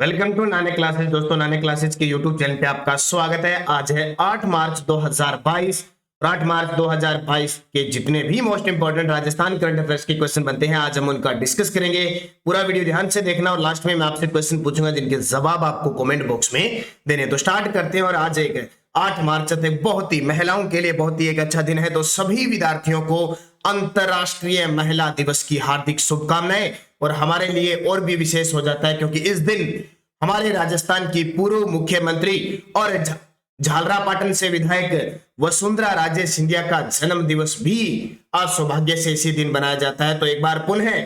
Welcome to नाने classes. दोस्तों, नाने क्लासेस के यूट्यूब चैनल पे आपका स्वागत है। आज है 8 मार्च 2022 और 8 मार्च 2022 के जितने भी most important Rajasthan current affairs के क्वेश्चन बनते हैं, आज हम उनका डिस्कस करेंगे। पूरा वीडियो ध्यान से देखना और लास्ट में मैं आपसे क्वेश्चन पूछूंगा जिनके जवाब आपको कमेंट बॉक्स में देने। तो स्टार्ट करते हैं। और आज एक 8 मार्च तक बहुत ही महिलाओं के लिए बहुत ही एक अच्छा दिन है। तो सभी विद्यार्थियों को अंतरराष्ट्रीय महिला दिवस की हार्दिक शुभकामनाएं। और हमारे लिए और भी विशेष हो जाता है क्योंकि इस दिन हमारे राजस्थान की पूर्व मुख्यमंत्री और झालरापाटन से विधायक वसुंधरा राजे सिंधिया का जन्म दिवस भी आज सौभाग्य से इसी दिन बनाया जाता है। तो एक बार पुनः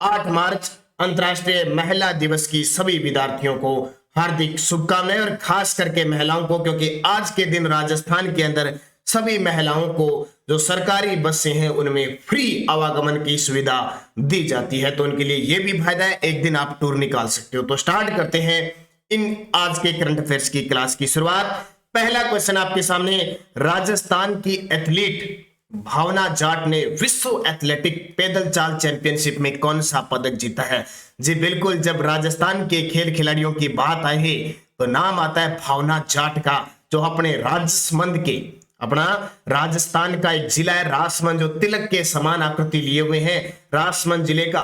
8 मार्च अंतर्राष्ट्रीय महिला दिवस की सभी विद्यार्थियों को हार्दिक शुभकामनाएं और खास करके महिलाओं को, क्योंकि आज के दिन राजस्थान के अंदर सभी महिलाओं को जो सरकारी बसें हैं उनमें फ्री आवागमन की सुविधा दी जाती है। तो उनके लिए यह भी फायदा है, एक दिन आप टूर निकाल सकते हो। तो स्टार्ट करते हैं इन आज के करंट अफेयर्स की क्लास की शुरुआत। पहला क्वेश्चन आपके सामने, राजस्थान की एथलीट भावना जाट ने विश्व एथलेटिक पैदल चाल चैंपियनशिप में कौन सा पदक जीता है? जी बिल्कुल, जब राजस्थान के खेल खिलाड़ियों की बात आई है तो नाम आता है भावना जाट का, जो अपने राजसमंद के अपना राजस्थान का एक जिला है राजसमंद, जो तिलक के समान आकृति लिए हुए हैं। राजसमंद जिले का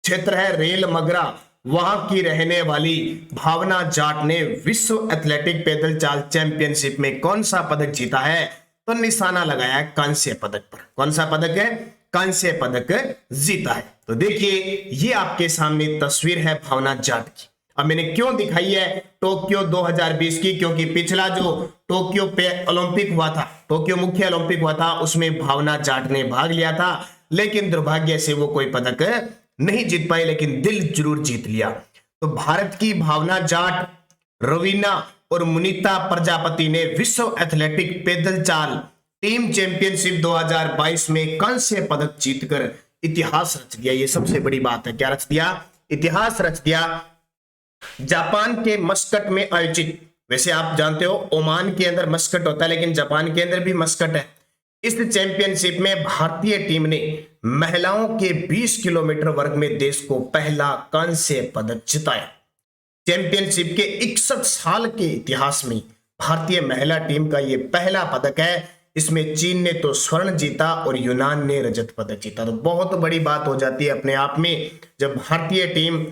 क्षेत्र है रेल मगरा, वहां की रहने वाली भावना जाट ने विश्व एथलेटिक पैदल चाल चैंपियनशिप में कौन सा पदक जीता है? तो निशाना लगाया है कांस्य पदक पर। कौन सा पदक है? कांस्य पदक जीता है। तो देखिए ये आपके सामने तस्वीर है भावना जाट की। अब मैंने क्यों दिखाई है टोक्यो 2020 की? क्योंकि पिछला जो टोक्यो पे ओलंपिक हुआ था, टोक्यो मुख्य ओलंपिक हुआ था, उसमें भावना जाट ने भाग लिया था, लेकिन दुर्भाग्य से वो कोई पदक नहीं जीत पाई, लेकिन दिल जरूर जीत लिया। तो भारत की भावना जाट, रवीना और मुनीता प्रजापति ने विश्व एथलेटिक पैदल चाल टीम चैंपियनशिप 2022 में कांस्य पदक जीतकर इतिहास रच दिया। ये सबसे बड़ी बात है। क्या रच दिया? इतिहास रच दिया। जापान के मस्कट में आयोजित, वैसे आप जानते हो ओमान के अंदर मस्कट होता है, लेकिन जापान के अंदर भी मस्कट है। इस चैंपियनशिप में भारतीय टीम ने महिलाओं के 20 किलोमीटर वर्ग में देश को पहला कांस्य पदक जिताया। चैंपियनशिप के 61 साल के इतिहास में भारतीय महिला टीम का यह पहला पदक है। इसमें चीन ने तो स्वर्ण जीता और यूनान ने रजत पदक जीता। तो बहुत बड़ी बात हो जाती है अपने आप में जब भारतीय टीम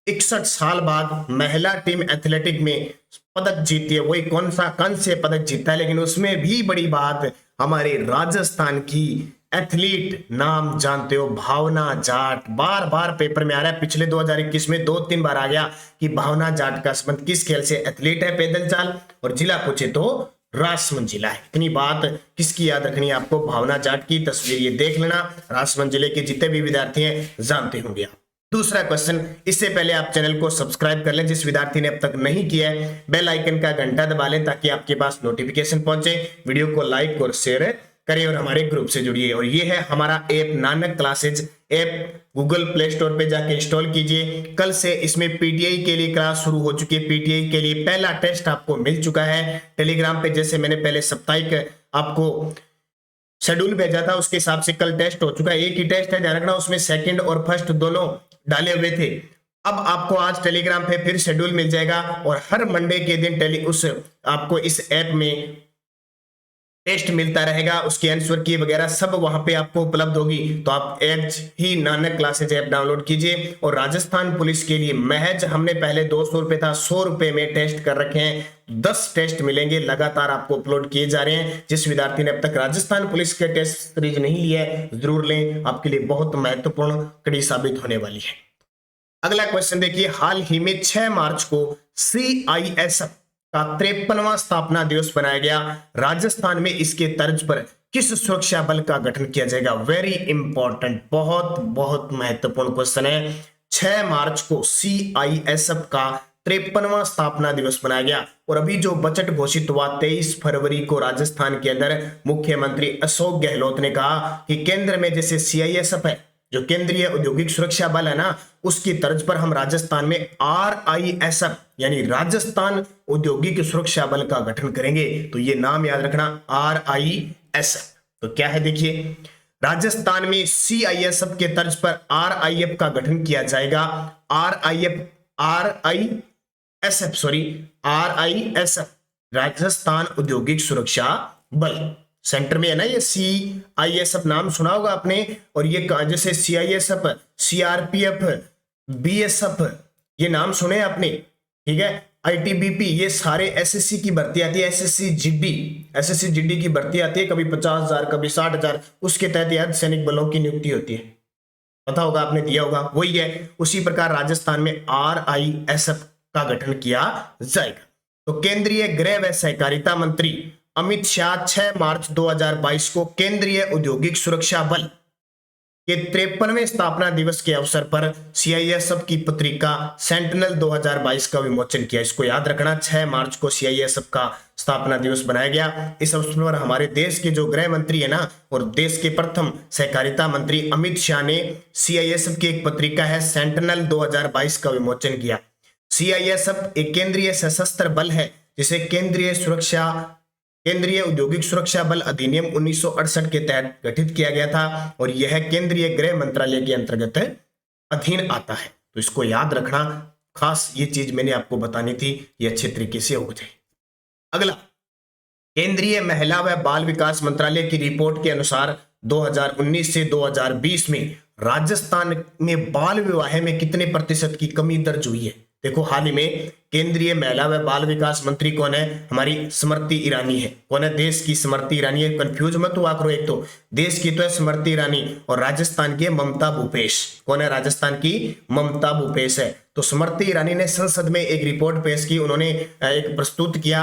61 साल बाद महिला टीम एथलेटिक में पदक जीती है। वही कौन सा? कांस्य पदक जीता है। लेकिन उसमें भी बड़ी बात, हमारे राजस्थान की एथलीट, नाम जानते हो भावना जाट, बार बार पेपर में आ रहा है। पिछले 2021 में 2-3 बार आ गया कि भावना जाट का संबंध किस खेल से? एथलीट है पैदल चाल, और जिला पूछे तो राजसमंद जिला है। इतनी बात किसकी याद रखनी है आपको? भावना जाट की तस्वीर ये देख लेना। राजसमंद जिले के जितने भी विद्यार्थी हैं जानते होंगे आप। दूसरा क्वेश्चन, इससे पहले आप चैनल को सब्सक्राइब कर लें जिस विद्यार्थी ने अब तक नहीं किया है, बेल आइकन का घंटा दबा लें ताकि आपके पास नोटिफिकेशन पहुंचे। वीडियो को लाइक और शेयर करिए और हमारे ग्रुप से जुड़िए। और ये है हमारा app Nanak classes app, Google play store पे जाके इंस्टॉल कीजिए। कल से इसमें पीटीआई के लिए क्लास शुरू हो चुकी है। पीटीआई के लिए पहला टेस्ट आपको मिल चुका है। टेलीग्राम पे जैसे मैंने पहले साप्ताहिक आपको शेड्यूल भेजा था, उसके हिसाब से कल टेस्ट हो चुका है। एक ही टेस्ट है, ध्यान रखना, उसमें सेकंड और फर्स्ट दोनों डाले हुए थे। अब आपको आज टेलीग्राम पे फिर शेड्यूल मिल जाएगा और हर मंडे के दिन आपको इस ऐप में टेस्ट मिलता रहेगा। उसके आंसर की वगैरह सब वहां पे आपको उपलब्ध होगी। तो आप आज ही नानक क्लासेज ऐप डाउनलोड कीजिए। और राजस्थान पुलिस के लिए महज हमने पहले 200 रुपए था, 100 रुपए में टेस्ट कर रखे हैं। 10 टेस्ट मिलेंगे, लगातार आपको अपलोड किए जा रहे हैं। जिस विद्यार्थी ने अब तक राजस्थान पुलिस के टेस्ट सीरीज नहीं लिया है जरूर लें, आपके लिए बहुत महत्वपूर्ण कड़ी साबित होने वाली है। अगला क्वेश्चन देखिए, हाल ही में 6 मार्च को CISF का 53वां स्थापना दिवस बनाया गया। राजस्थान में इसके तर्ज पर किस सुरक्षा बल का गठन किया जाएगा? वेरी इंपॉर्टेंट, बहुत बहुत महत्वपूर्ण क्वेश्चन है। 6 मार्च को CISF का 53वां स्थापना दिवस बनाया गया। और अभी जो बजट घोषित हुआ 23 फरवरी को राजस्थान के अंदर, मुख्यमंत्री अशोक गहलोत ने कहा कि केंद्र में जैसे CISF है, जो केंद्रीय औद्योगिक सुरक्षा बल है ना, उसकी तर्ज पर हम राजस्थान में RISF यानी राजस्थान औद्योगिक सुरक्षा बल का गठन करेंगे। तो ये नाम याद रखना, RISF। तो क्या है देखिए, राजस्थान में CISF के तर्ज पर RIF का गठन किया जाएगा। RIF SF, sorry, RISF, Rajasthan औद्योगिक सुरक्षा बल। सेंटर में है ना ये CISF, नाम सुना होगा आपने। और ये जैसे CISF, CRPF, BSF, ये नाम सुने आपने, ठीक है। ITBP, ये सारे SSC की भर्ती आती है। SSC GD की भर्ती आती है, कभी 50,000 कभी 60,000, उसके तहत यार सैनिक बलों की नियुक्ति होती है, पता होगा, आपने दिया होगा, वही है। उसी प्रकार राजस्थान में RISF का गठन किया जाएगा। तो केंद्रीय गृह व सहकारिता मंत्री अमित शाह 6 मार्च 2022 को केंद्रीय औद्योगिक सुरक्षा बल के 53वें स्थापना दिवस के अवसर पर CISF की पत्रिका सेंटिनल 2022 का विमोचन किया। इसको याद रखना, 6 मार्च को CISF का स्थापना दिवस बनाया गया। इस अवसर पर हमारे देश के जो गृह मंत्री है ना, और देश के प्रथम सहकारिता मंत्री अमित शाह ने CISF की एक पत्रिका है सेंटिनल 2022 का विमोचन किया। CISF एक केंद्रीय सशस्त्र बल है जिसे केंद्रीय औद्योगिक सुरक्षा बल अधिनियम 1968 के तहत गठित किया गया था, और यह केंद्रीय गृह मंत्रालय के अंतर्गत अधीन आता है। तो इसको याद रखना, खास ये चीज मैंने आपको बतानी थी, ये अच्छे तरीके से हो जाए। अगला, केंद्रीय महिला व बाल विकास मंत्रालय की रिपोर्ट के अनुसार 2019 से 2020 में राजस्थान में बाल विवाह में कितने प्रतिशत की कमी दर्ज हुई है। देखो, हाल ही में केंद्रीय महिला व बाल विकास मंत्री कौन है? हमारी स्मृति ईरानी है। कौन है? देश की स्मृति ईरानी है। कंफ्यूज मत हुआ करो, एक तो देश की तो है स्मृति ईरानी, और राजस्थान की ममता भूपेश। कौन है? राजस्थान की ममता भूपेश है। तो स्मृति ईरानी ने संसद में एक रिपोर्ट पेश की, उन्होंने एक प्रस्तुत किया,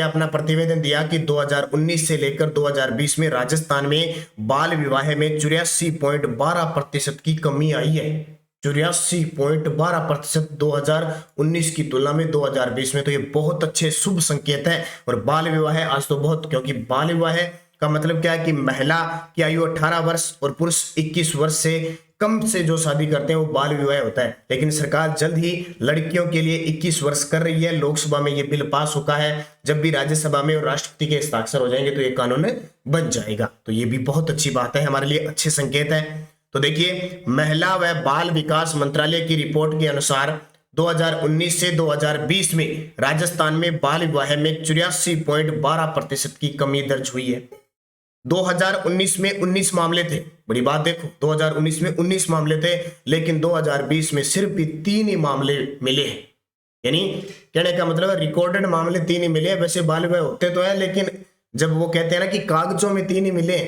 अपना प्रतिवेदन दिया कि 2019 से लेकर 2020 में राजस्थान में बाल विवाह में 84.12% की कमी आई है। 84.12% 2019 की तुलना में 2020 में। तो ये बहुत अच्छे शुभ संकेत है। और बाल विवाह आज तो बहुत, क्योंकि बाल विवाह का मतलब क्या है कि महिला की आयु 18 वर्ष और पुरुष 21 वर्ष से कम से जो शादी करते हैं वो बाल विवाह होता है। लेकिन सरकार जल्द ही लड़कियों के लिए 21 वर्ष कर रही है। लोकसभा में ये बिल पास होगा है, जब भी राज्यसभा में और राष्ट्रपति के हस्ताक्षर हो जाएंगे तो ये कानून बन जाएगा। तो ये भी बहुत अच्छी बात है, हमारे लिए अच्छे संकेत है। तो देखिए, महिला व बाल विकास मंत्रालय की रिपोर्ट के अनुसार 2019 से 2020 में राजस्थान में बाल विवाह में 84.12% की कमी दर्ज हुई है। 2019 में 19 मामले थे। बड़ी बात देखो, 2019 में 19 मामले थे, लेकिन 2020 में सिर्फ 3 ही मामले मिले हैं। यानी कहने का मतलब है रिकॉर्डेड मामले 3 ही मिले हैं। वैसे बाल विवाह होते तो है, लेकिन जब वो कहते हैं ना कि कागजों में 3 ही मिले,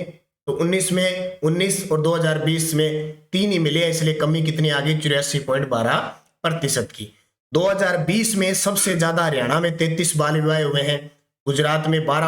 तो 19 में 19 और 2020 में 3 ही मिले, इसलिए कमी कितनी आ गई? 84.12% की। 2020 में सबसे ज्यादा हरियाणा में 33 बाल विवाह हुए हैं, गुजरात में 15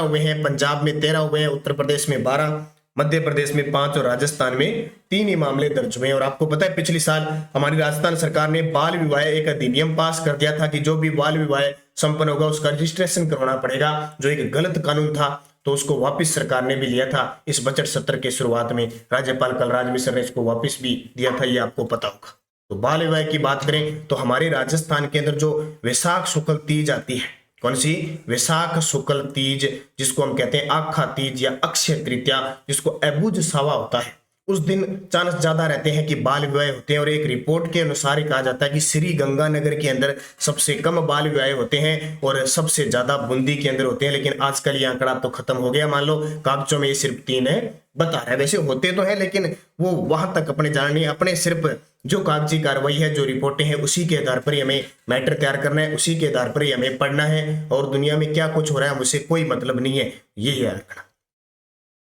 हुए हैं, पंजाब में 13 हुए हैं, उत्तर प्रदेश में 12, मध्य प्रदेश में 5 और राजस्थान में 3 ही मामले दर्ज हुए हैं। और आपको पता है, पिछले साल हमारी राजस्थान सरकार ने बाल विवाह एक अधिनियम पास कर दिया था कि जो भी बाल विवाह संपन्न होगा उसका रजिस्ट्रेशन करवाना पड़ेगा, जो एक गलत कानून था। तो उसको वापस सरकार ने भी लिया था इस बजट सत्र के शुरुआत में। राज्यपाल कलराज मिश्र ने इसको वापस भी दिया था, ये आपको पता होगा। तो बाल विवाह की बात करें तो हमारे राजस्थान के अंदर जो वैशाख शुक्ल तीज आती है, कौन सी? वैशाख शुक्ल तीज, जिसको हम कहते हैं आखा तीज या अक्षय तृतीया, जिसको अबुझ सावा होता है, उस दिन चांस ज्यादा रहते हैं कि बाल विवाह होते हैं। और एक रिपोर्ट के अनुसार कहा जाता है कि श्री गंगानगर के अंदर सबसे कम बाल विवाह होते हैं और सबसे ज्यादा बूंदी के अंदर होते हैं। लेकिन आजकल ये आंकड़ा तो खत्म हो गया, मान लो कागजों में ये सिर्फ 3 है बता रहा है। वैसे होते तो है, लेकिन वो वहां तक अपने जाना नहीं, अपने सिर्फ जो कागजी कार्रवाई है, जो रिपोर्टें हैं, उसी के आधार पर ही हमें मैटर तैयार करना है, उसी के आधार पर ही हमें पढ़ना है। और दुनिया में क्या कुछ हो रहा है मुझे कोई मतलब नहीं है, ये याद रखना।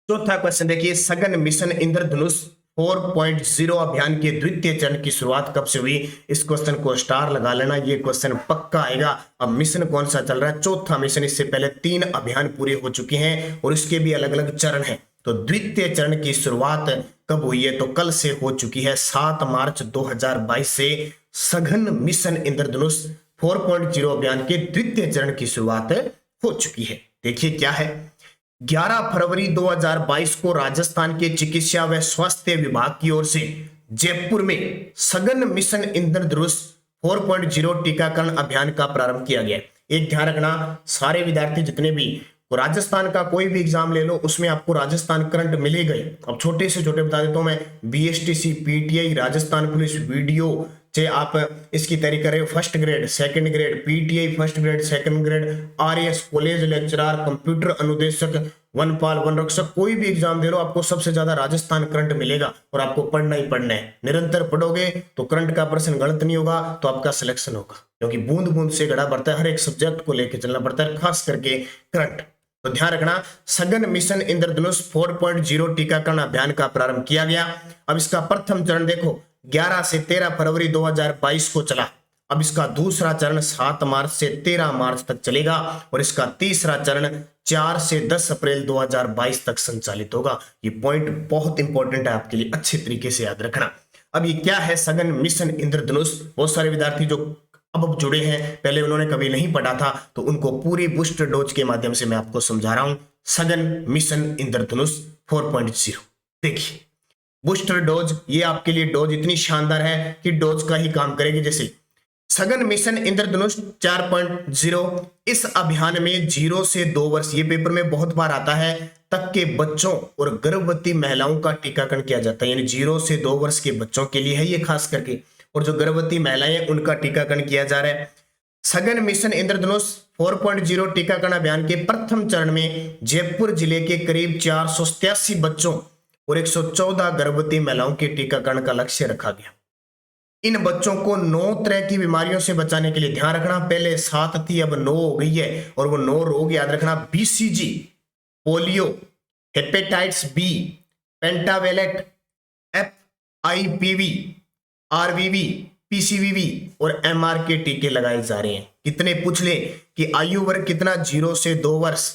चौथा क्वेश्चन देखिए, सघन मिशन इंद्रधनुष 4.0 अभियान के द्वितीय चरण की शुरुआत कब से हुई? इस क्वेश्चन को स्टार लगा लेना, ये क्वेश्चन पक्का आएगा। अब मिशन कौन सा चल रहा है? चौथा मिशन। इससे पहले 3 अभियान पूरे हो चुके हैं और इसके भी अलग अलग चरण हैं। तो द्वितीय चरण की शुरुआत कब हुई है? तो कल से हो चुकी है। 7 मार्च 2022 से सघन मिशन इंद्रधनुष 4.0 अभियान के द्वितीय चरण की शुरुआत हो चुकी है। देखिए क्या है, 11 फरवरी 2022 को राजस्थान के चिकित्सा व स्वास्थ्य विभाग की ओर से जयपुर में सघन मिशन इंद्रधनुष 4.0 टीकाकरण अभियान का प्रारंभ किया गया। एक ध्यान रखना, सारे विद्यार्थी जितने भी राजस्थान का कोई भी एग्जाम ले लो, उसमें आपको राजस्थान करंट मिलेगा ही। अब छोटे से छोटे बता देता हूं मैं, BSTC, PTI, Rajasthan police, video, चाहे आप इसकी तैयारी करें first grade, second grade, PTI first grade, second grade, RS college lecturer, computer अनुदेशक, वनपाल, वन रक्षक, कोई भी एग्जाम दे लो आपको सबसे ज्यादा राजस्थान करंट मिलेगा और आपको पढ़ना ही पढ़ना है। निरंतर पढ़ोगे तो करंट का प्रश्न गलत नहीं होगा तो आपका सिलेक्शन होगा, क्योंकि बूंद बूंद से घड़ा भरता है, हर एक सब्जेक्ट को लेकर चलना पड़ता है, खास करके करंट। तो ध्यान रखना, सघन मिशन इंद्रधनुष 4.0 टीकाकरण अभियान का प्रारंभ किया गया। अब इसका प्रथम चरण देखो 11 से 13 फरवरी 2022 को चला। अब इसका दूसरा चरण 7 मार्च से 13 मार्च तक चलेगा और इसका तीसरा चरण 4 से 10 अप्रैल 2022 तक संचालित होगा। ये पॉइंट बहुत इंपॉर्टेंट है आपके लिए, अच्छे तरीके से याद रखना। अब ये क्या है सघन मिशन इंद्रधनुष? बहुत सारे विद्यार्थी जो अब जुड़े हैं, पहले उन्होंने कभी नहीं पढ़ा था, तो उनको पूरी बूस्टर डोज के माध्यम से मैं आपको समझा रहा हूं। सघन मिशन इंद्रधनुष 4.0 देखिए, बूस्टर डोज ये आपके लिए डोज इतनी शानदार है कि डोज का ही काम करेगी। जैसे सघन मिशन इंद्रधनुष 4.0, इस अभियान में 0 से 2 वर्ष, ये पेपर में बहुत बार आता है, तक के बच्चों और गर्भवती महिलाओं का टीकाकरण किया जाता है। यानी 0 से 2 वर्ष के बच्चों के लिए है ये खास करके, और जो गर्भवती महिलाएं उनका टीकाकरण किया जा रहा है। सघन मिशन इंद्रधनुष 4.0 टीकाकरण अभियान के प्रथम चरण में जयपुर जिले के करीब 487 बच्चों और 114 गर्भवती महिलाओं के टीकाकरण का लक्ष्य रखा गया। इन बच्चों को 9 तरह की बीमारियों से बचाने के लिए, ध्यान रखना पहले 7 थी अब 9 हो गई है, और वो 9 रोग याद रखना, BCG, polio, hepatitis B, pentavalent, FIPV, RVV, PCVV और MR के टीके लगाए जा रहे हैं। कितने पूछ ले कि आयु वर्ग कितना, 0 से 2 वर्ष,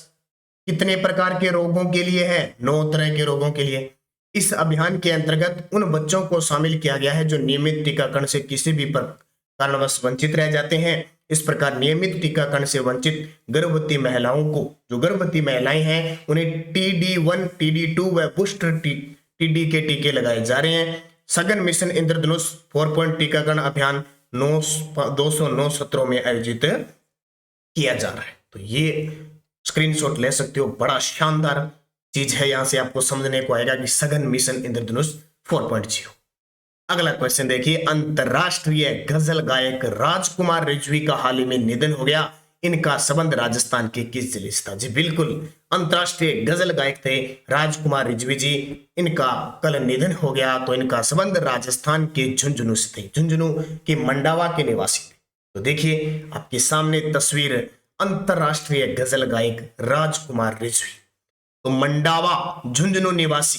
कितने प्रकार के रोगों के लिए है, 9 तरह के रोगों के लिए। इस अभियान के अंतर्गत उन बच्चों को शामिल किया गया है जो नियमित टीकाकरण से किसी भी कारणवश वंचित रह जाते हैं। इस प्रकार नियमित टीकाकरण से वंचित गर्भवती महिलाओं को, जो गर्भवती महिलाएं हैं, उन्हें TD1, TD2 व बूस्टर TD के टीके लगाए जा रहे हैं। सघन मिशन इंद्रधनुष 4.0 टीकाकरण अभियान 209 सत्रों में आयोजित किया जा रहा है। तो ये स्क्रीनशॉट ले सकते हो, बड़ा शानदार चीज है, यहां से आपको समझने को आएगा कि सघन मिशन इंद्रधनुष 4.0। अगला क्वेश्चन देखिए, अंतरराष्ट्रीय गजल गायक राजकुमार रिजवी का हाल ही में निधन हो गया। इनका संबंध राजस्थान के किस जिले से था? जी बिल्कुल, अंतरराष्ट्रीय गजल गायक थे राजकुमार रिजवी जी, इनका कल निधन हो गया। तो इनका संबंध राजस्थान के झुंझुनू से थे, झुंझुनू के मंडावा के निवासी थे। तो देखिए आपके सामने तस्वीर, अंतरराष्ट्रीय गजल गायक राजकुमार रिजवी, तो मंडावा झुंझुनू निवासी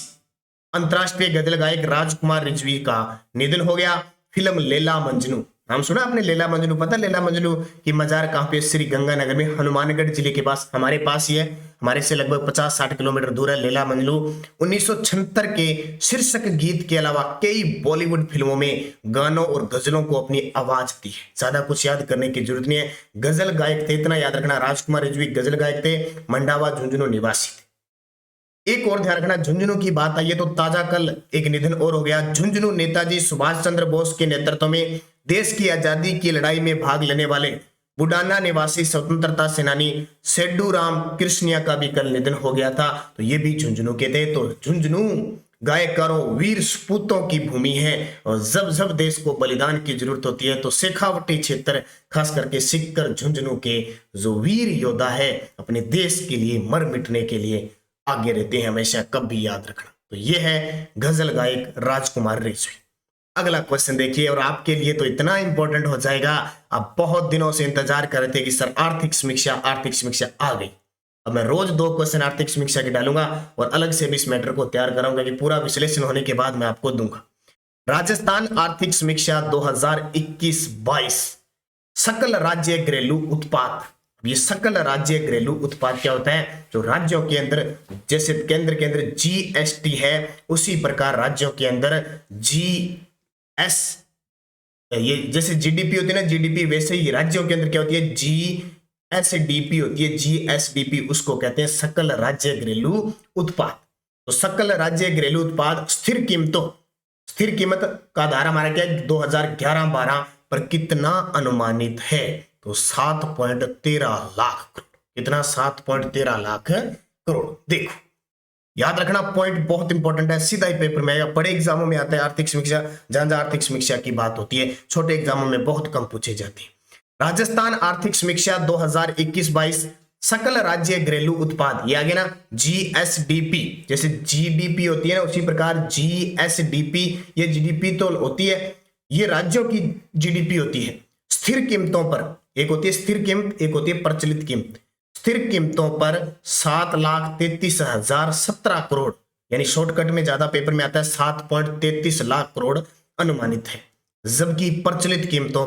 अंतरराष्ट्रीय गजल गायक राजकुमार रिजवी का निधन हो गया। फिल्म लैला मजनू, नाम सुना आपने लैला मजनू? पता लैला मजनू की मजार कहां पे? श्री गंगानगर में, हनुमानगढ़ जिले के पास, हमारे पास ही है, हमारे से लगभग 50-60 किलोमीटर दूर है लैला मजनू। 1976 के शीर्षक गीत के अलावा कई बॉलीवुड फिल्मों में गानों और गजलों को अपनी आवाज दी है। ज्यादा कुछ याद करने की जरूरत नहीं है, गजल गायक थे, इतना याद रखना, राजकुमार रिजवी गजल गायक थे, मंडावा झुंझुनू निवासी थे। एक और ध्यान रखना, झुंझुनू की बात आई है तो ताजा कल एक निधन और हो गया। झुंझुनू नेताजी सुभाष चंद्र बोस के नेतृत्व में देश की आजादी की लड़ाई में भाग लेने वाले बुडाना निवासी स्वतंत्रता सेनानी सेड्डू राम कृष्णिया का भी कल निधन हो गया था। तो ये भी झुंझुनू के थे। तो झुंझुनू गायकारों, वीर सपूतों की भूमि है, और जब जब देश को बलिदान की जरूरत होती है तो शेखावटी क्षेत्र, खास करके सिक्कर झुंझुनू के जो वीर योद्धा है, अपने देश के लिए मर मिटने के लिए आगे रहते हैं हमेशा, कभी याद रखना। तो ये है गजल गायक राजकुमार रिजवी। अगला क्वेश्चन देखिए, और आपके लिए तो इतना इंपॉर्टेंट हो जाएगा, आप बहुत दिनों से इंतजार कर रहे थे कि सर आर्थिक समीक्षा आ गई। अब मैं रोज 2 क्वेश्चन आर्थिक समीक्षा के डालूंगा और अलग से भी इस मैटर को तैयार कराऊंगा कि पूरा विश्लेषण होने के बाद मैं आपको दूंगा। राजस्थान आर्थिक समीक्षा 2021-22, सकल राज्य घरेलू उत्पाद। ये सकल राज्य घरेलू उत्पाद क्या होता है? जो राज्यों के अंदर, जैसे केंद्र के अंदर GST है, उसी प्रकार राज्यों के अंदर GS, ये जैसे GDP होती है ना, GDP, वैसे ही राज्यों के अंदर क्या होती है? GSDP होती है, GSDP, उसको कहते हैं सकल राज्य घरेलू उत्पाद। तो सकल राज्य घरेलू उत्पाद स्थिर कीमतों, स्थिर कीमत का आधार हमारा क्या है? 2011-12 पर कितना अनुमानित है? तो 7.13 लाख करोड़। कितना? 7.13 लाख करोड़। देखो याद रखना, पॉइंट बहुत इंपॉर्टेंट है, सीधा ही पेपर में आएगा। बड़े एग्जामों में आता है आर्थिक समीक्षा, जहां जहां आर्थिक समीक्षा की बात होती है, छोटे एग्जामों में बहुत कम पूछी जाती है। राजस्थान आर्थिक समीक्षा 2021-22 सकल राज्य घरेलू उत्पाद, ये आ गया ना जीएसडीपी, जैसे जीडीपी होती है ना उसी प्रकार जीएसडीपी, ये जीडीपी तो होती है, ये राज्यों की जीडीपी होती है। स्थिर कीमतों पर, एक होती है स्थिर कीमत, एक होती है प्रचलित कीमत। स्थिर कीमतों पर 7,33,017 करोड़, यानी शॉर्टकट में ज्यादा पेपर में आता है 7.33 लाख करोड़ अनुमानित है। जबकि प्रचलित कीमतों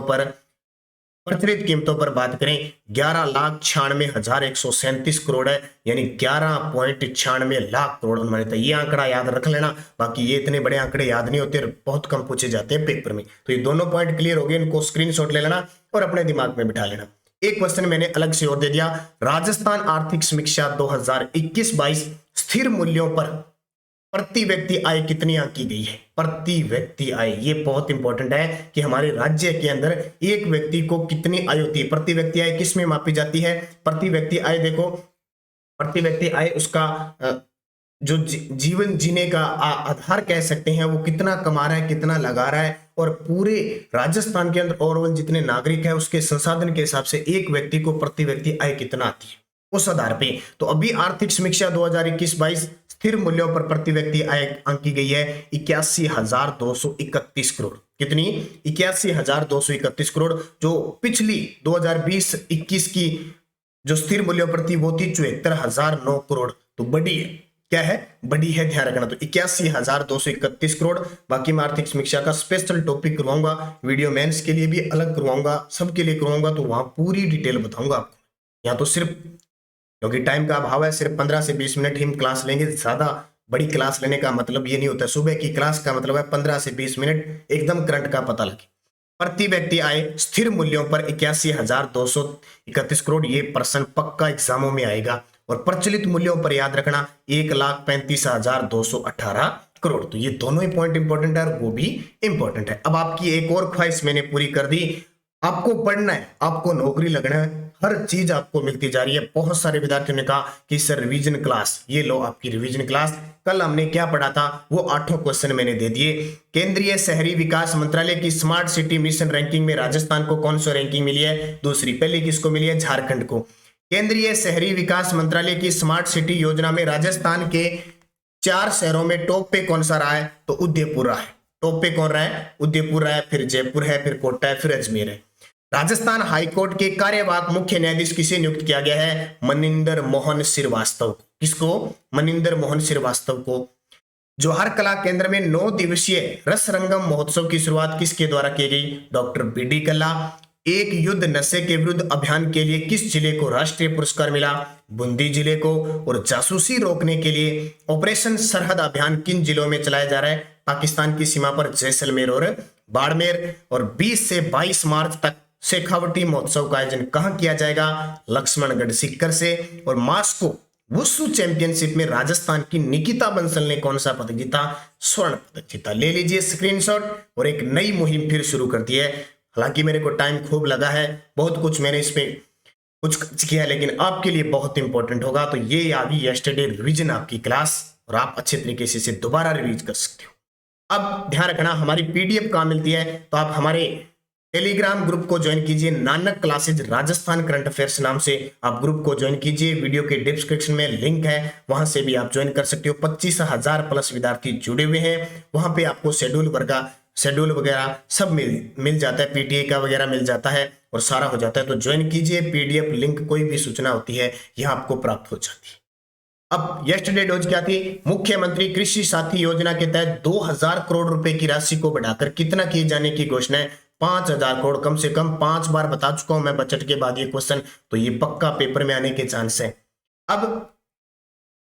पर बात करें 11,96,137 करोड़ है, यानी 11.96 लाख करोड़ अनुमानित है। ये आंकड़ा याद रख लेना, बाकी ये इतने बड़े आंकड़े याद नहीं होते, बहुत कम पूछे जाते हैं पेपर में। तो ये दोनों पॉइंट क्लियर हो गए, इनको स्क्रीनशॉट ले लेना और अपने दिमाग में बिठा लेना। एक क्वेश्चन मैंने अलग से और दे दिया, राजस्थान आर्थिक समीक्षा 2021-22 स्थिर मूल्यों पर प्रति व्यक्ति आय कितनी आंकी गई है? प्रति व्यक्ति आय, ये बहुत इंपॉर्टेंट है कि हमारे राज्य के अंदर एक व्यक्ति को कितनी आय होती है। प्रति व्यक्ति आय किस में मापी जाती है? प्रति व्यक्ति आय देखो, प्रति व्यक्ति आय उसका जो जीवन जीने का आधार कह सकते हैं, वो कितना कमा रहा है, कितना लगा रहा है, और पूरे राजस्थान के अंदर ओवरऑल जितने नागरिक हैं उसके संसाधन के हिसाब से एक व्यक्ति को प्रति व्यक्ति आय कितना आती है, उस आधार पे। तो अभी आर्थिक समीक्षा 2021-22 स्थिर मूल्यों पर प्रति व्यक्ति आय आंकी गई है 81,231 करोड़। कितनी? 81,231 करोड़, जो पिछली 2020-21 की जो स्थिर मूल्यों पर थी वो थी 74,009 करोड़। तो बड़ी है, क्या है? बड़ी है, ध्यान रखना। तो 81,231 करोड़। बाकी मैं आर्थिक समीक्षा का स्पेशल टॉपिक करवाऊंगा, वीडियो मेंस के लिए भी अलग करवाऊंगा, सबके लिए करवाऊंगा, तो वहां पूरी डिटेल बताऊंगा आपको। यहाँ तो सिर्फ क्योंकि टाइम का अभाव है, सिर्फ 15 से 20 मिनट ही हम क्लास लेंगे। ज्यादा बड़ी क्लास लेने का मतलब ये नहीं होता, सुबह की क्लास का मतलब है 15 से 20 मिनट एकदम करंट का पता लगे। प्रति व्यक्ति आय स्थिर मूल्यों पर 81,231 करोड़, ये प्रश्न पक्का एग्जामों में आएगा। और प्रचलित मूल्यों पर याद रखना 1,35,218 करोड़। तो ये दोनों ही पॉइंट इंपॉर्टेंट है और वो भी इंपॉर्टेंट है। अब आपकी एक और ख्वाहिश मैंने पूरी कर दी, आपको पढ़ना है, आपको नौकरी लगना है, हर चीज आपको मिलती जा रही है। बहुत सारे विद्यार्थियों ने कहा कि सर रिवीजन क्लास, ये लो आपकी रिवीजन क्लास। कल हमने क्या पढ़ा था वो 8 क्वेश्चन मैंने दे दिए। केंद्रीय शहरी विकास मंत्रालय की स्मार्ट सिटी मिशन रैंकिंग में राजस्थान को कौन सी रैंकिंग मिली है? दूसरी। पहली किसको मिली है? झारखंड को। केंद्रीय शहरी विकास मंत्रालय की स्मार्ट सिटी योजना में राजस्थान के 4 शहरों में टॉप पे कौन सा रहा है? तो उदयपुर रहा है। टॉप पे कौन रहा है? उदयपुर रहा है, फिर जयपुर है, फिर कोटा है, फिर अजमेर है। राजस्थान हाईकोर्ट के कार्यवाहक मुख्य न्यायाधीश किसे नियुक्त किया गया है? मनिंदर मोहन श्रीवास्तव। किसको? मनिंदर मोहन श्रीवास्तव को। जौहर कला केंद्र में 9 दिवसीय रस रंगम महोत्सव की शुरुआत किसके द्वारा की गई? डॉक्टर बीडी कल्ला। एक युद्ध नशे के विरुद्ध अभियान के लिए किस जिले को राष्ट्रीय पुरस्कार मिला? बूंदी जिले को। और जासूसी रोकने के लिए ऑपरेशन सरहद अभियान किन जिलों में चलाया जा रहा है? पाकिस्तान की सीमा पर जैसलमेर और बाड़मेर। और 20 से 22 मार्च तक शेखावटी महोत्सव का आयोजन कहां किया जाएगा? लक्ष्मणगढ़ सीकर से। और मास्को वुशु चैंपियनशिप में राजस्थान की निकिता बंसल ने कौन सा पदक जीता? स्वर्ण पदक जीता। ले लीजिए स्क्रीनशॉट। और एक नई मुहिम फिर शुरू कर दी है। हालांकि मेरे को टाइम खूब लगा है, बहुत कुछ मैंने इसमें कुछ किया, लेकिन आपके लिए बहुत इंपॉर्टेंट होगा। तो ये आ गई यस्टरडे रिवीजन आपकी क्लास, और आप अच्छे तरीके से इसे दोबारा रिवीज कर सकते हो। अब ध्यान रखना, हमारी पीडीएफ कहाँ मिलती है? तो आप हमारे टेलीग्राम ग्रुप को ज्वाइन कीजिए, Nanak classes Rajasthan current affairs नाम से आप ग्रुप को ज्वाइन कीजिए। वीडियो के डिस्क्रिप्शन में लिंक है, वहां से भी आप ज्वाइन कर सकते हो। 25,000 प्लस विद्यार्थी जुड़े हुए हैं। वहां पे आपको शेड्यूल वगैरह सब मिल जाता है, पीटीए का वगैरह मिल जाता है और सारा हो जाता है। तो ज्वाइन कीजिए, पीडीएफ लिंक कोई भी सूचना होती है यहाँ आपको प्राप्त हो जाती है। अब यस्टरडे डोज क्या थी? मुख्यमंत्री कृषि साथी योजना के तहत 2,000 करोड़ रुपए की राशि को बढ़ाकर कितना किए जाने की घोषणा है? 5,000 करोड़। कम से कम 5 बार बता चुका हूं मैं बजट के बाद ये क्वेश्चन, तो ये पक्का पेपर में आने के चांस है। अब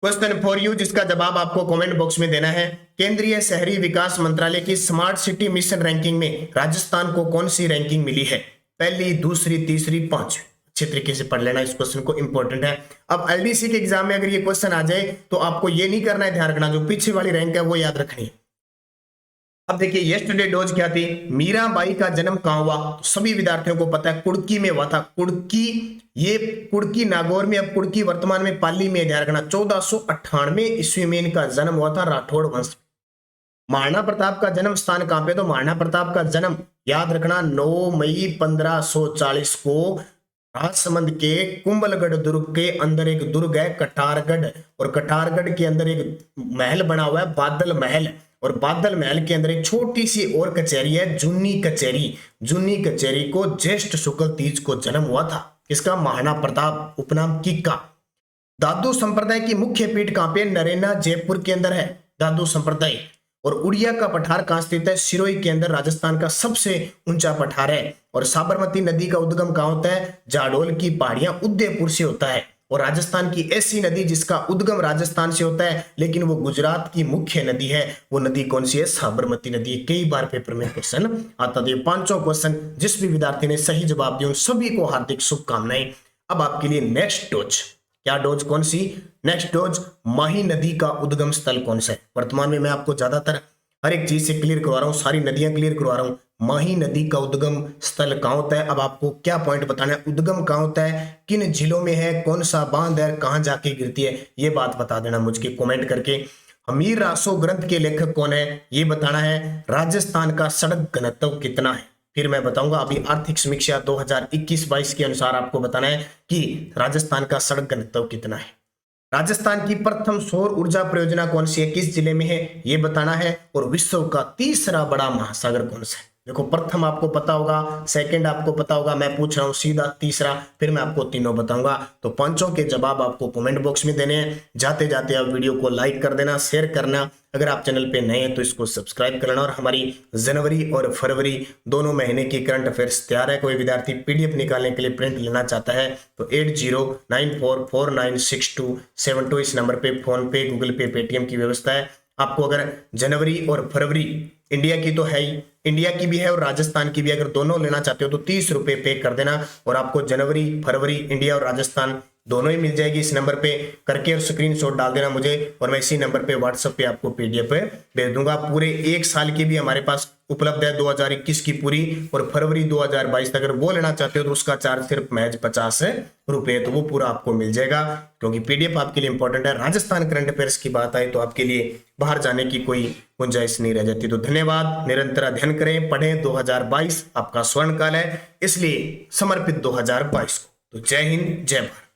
क्वेश्चन फॉर यू, जिसका जवाब आपको कमेंट बॉक्स में देना है। केंद्रीय शहरी विकास मंत्रालय की स्मार्ट सिटी मिशन रैंकिंग में राजस्थान को कौन सी रैंकिंग मिली है? पहली, दूसरी, तीसरी, 5वीं। अच्छे तरीके से पढ़ लेना इस क्वेश्चन को, इंपॉर्टेंट है। अब एलडीसी के एग्जाम में अगर ये क्वेश्चन आ जाए तो आपको ये नहीं करना है, ध्यान रखना, जो पीछे वाली रैंक है वो याद रखनी है। अब देखिए यस्टरडे डोज क्या थी, मीराबाई का जन्म कहां हुआ, तो सभी विद्यार्थियों को पता है कुड़की में हुआ था। कुड़की, ये कुड़की नागौर में, अब कुड़की वर्तमान में पाली में, ध्यान रखना। 1498 ईस्वी में इनका जन्म हुआ था राठौड़ वंश। महाराणा प्रताप का जन्म स्थान कहां पे, तो महाराणा प्रताप का जन्म याद रखना 9 मई 1540 को राजसमंद के कुंभलगढ़ दुर्ग के अंदर एक दुर्ग है कटारगढ़, और कटारगढ़ के अंदर एक महल बना हुआ है बादल महल, और बादल महल के अंदर एक छोटी सी और कचहरी है जूनी कचहरी। जूनी कचहरी को ज्येष्ठ शुक्ल तीज को जन्म हुआ था। इसका महाराणा प्रताप उपनाम किक्का। दादू संप्रदाय की मुख्य पीठ कहां पे, नरेना जयपुर के अंदर है दादू संप्रदाय। और उड़िया का पठार कहां स्थित है, सिरोही के अंदर, राजस्थान का सबसे ऊंचा पठार है। और साबरमती नदी का उद्गम कहां होता है, जाडोल की पहाड़ियां उदयपुर से होता है। और राजस्थान की ऐसी नदी जिसका उद्गम राजस्थान से होता है लेकिन वो गुजरात की मुख्य नदी है, वो नदी कौन सी है, साबरमती नदी। कई बार पेपर में क्वेश्चन आता है। पांचों क्वेश्चन जिस भी विद्यार्थी ने सही जवाब दिया उन सभी को हार्दिक शुभकामनाएं। अब आपके लिए नेक्स्ट डोज, क्या डोज कौन सी, नेक्स्ट डोज माही नदी का उद्गम स्थल कौन सा है। वर्तमान में मैं आपको ज्यादातर हर एक चीज से क्लियर करवा रहा हूं, सारी नदियां क्लियर करवा रहा हूं। माही नदी का उद्गम स्थल कहां होता है, अब आपको क्या पॉइंट बताना है, उद्गम कहां होता है, किन जिलों में है, कौन सा बांध है, कहां जाके गिरती है, ये बात बता देना मुझे कमेंट करके। हमीर रासो ग्रंथ के लेखक कौन है, ये बताना है। राजस्थान का सड़क घनत्व कितना है, फिर मैं बताऊंगा। अभी आर्थिक समीक्षा 2021-22 के अनुसार आपको बताना है कि राजस्थान का सड़क घनत्व कितना है। राजस्थान की प्रथम सौर ऊर्जा परियोजना कौन सी है, किस जिले में है, ये बताना है। और विश्व का तीसरा बड़ा महासागर कौन सा है। देखो प्रथम आपको पता होगा, सेकंड आपको पता होगा, मैं पूछ रहा हूं सीधा तीसरा, फिर मैं आपको तीनों बताऊंगा। तो पांचों के जवाब आपको कमेंट बॉक्स में देने हैं। जाते जाते आप वीडियो को लाइक कर देना, शेयर करना। अगर आप चैनल पे नए हैं तो इसको सब्सक्राइब कर लेना। और हमारी जनवरी और फरवरी दोनों महीने की करंट अफेयर्स तैयार है। कोई विद्यार्थी पीडीएफ निकालने के लिए प्रिंट लेना चाहता है तो 8094496272 इस नंबर पे फोन पे, गूगल पे, पेटीएम की व्यवस्था है। आपको अगर जनवरी और फरवरी, इंडिया की तो है ही, इंडिया की भी है और राजस्थान की भी, अगर दोनों लेना चाहते हो तो 30 रुपए पे कर देना और आपको जनवरी फरवरी इंडिया और राजस्थान दोनों ही मिल जाएगी। इस नंबर पे करके और स्क्रीनशॉट डाल देना मुझे, और मैं इसी नंबर पे व्हाट्सएप पे आपको पीडीएफ भेज दूंगा। पूरे एक साल की भी हमारे पास उपलब्ध है, 2021 की पूरी और फरवरी 2022 तक। अगर वो लेना चाहते हो तो उसका चार्ज सिर्फ महज 50 रुपए, तो वो पूरा आपको मिल जाएगा, क्योंकि पीडीएफ आपके लिए इंपॉर्टेंट है। राजस्थान करंट अफेयर्स की बात आए तो आपके लिए बाहर जाने की कोई गुंजाइश नहीं रह जाती। तो धन्यवाद, निरंतर अध्ययन करें, पढ़ें। 2022 आपका स्वर्ण काल है, इसलिए समर्पित 2022 को। तो जय हिंद, जय भारत।